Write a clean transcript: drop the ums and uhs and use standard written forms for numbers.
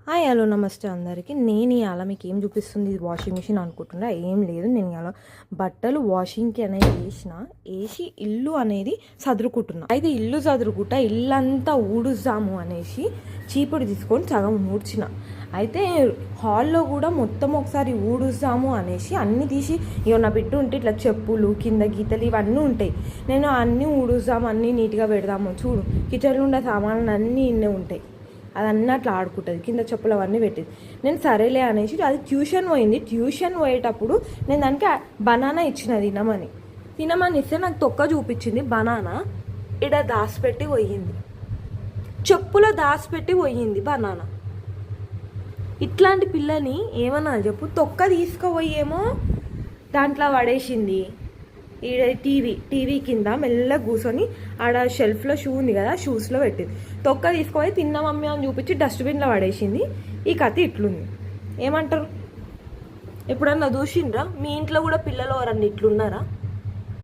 Hi hello నమస్తే అందరికీ. నేను ఇవాళ మీకు ఏం చూపిస్తుంది, ఇది వాషింగ్ మిషన్ అనుకుంటున్నా. ఏం లేదు, నేను ఇవాళ బట్టలు వాషింగ్కి అనేది వేసి ఇల్లు అనేది సదురుకుంటున్నా. అయితే ఇల్లు సదురుకుంటా, ఇల్లంతా ఊడుద్దాము అనేసి చీపుడు తీసుకొని సగం ఊడ్చిన. అయితే హాల్లో కూడా మొత్తం ఒకసారి ఊడుద్దాము అనేసి అన్నీ తీసి, ఇక నా బిడ్డ ఉంటే ఇట్లా చెప్పులు కింద గీతలు ఇవన్నీ ఉంటాయి. నేను అన్నీ ఊడుద్దాము, అన్నీ నీట్గా పెడదాము. చూడు, కిచెన్లో ఉండే సామాన్లు అన్నీ ఇన్నే ఉంటాయి. అది అన్నట్లు ఆడుకుంటుంది, కింద చెప్పులు అవన్నీ పెట్టింది. నేను సరేలే అనేసి అది ట్యూషన్ పోయింది. ట్యూషన్ పోయేటప్పుడు నేను దానికి బనానా ఇచ్చిన తినమని ఇస్తే నాకు తొక్క చూపించింది. బనానా ఇడ దాచిపెట్టి పోయింది, చెప్పులో దాచిపెట్టి పోయింది బనానా. ఇట్లాంటి పిల్లని ఏమన్నా చెప్పు, తొక్క తీసుకుపోయేమో దాంట్లో పడేసింది. ఈడ టీవీ కింద మెల్లగా కూర్చొని ఆడ షెల్ఫ్లో షూ ఉంది కదా, షూస్లో పెట్టింది. తొక్క తీసుకుపోయి తిన్న మమ్మీ అని చూపించి డస్ట్బిన్లో పడేసింది. ఈ కథ ఇట్లుంది. ఏమంటారు? ఎప్పుడన్నా చూసిండ్రా? మీ ఇంట్లో కూడా పిల్లలు ఎవరన్నా ఇట్లున్నారా?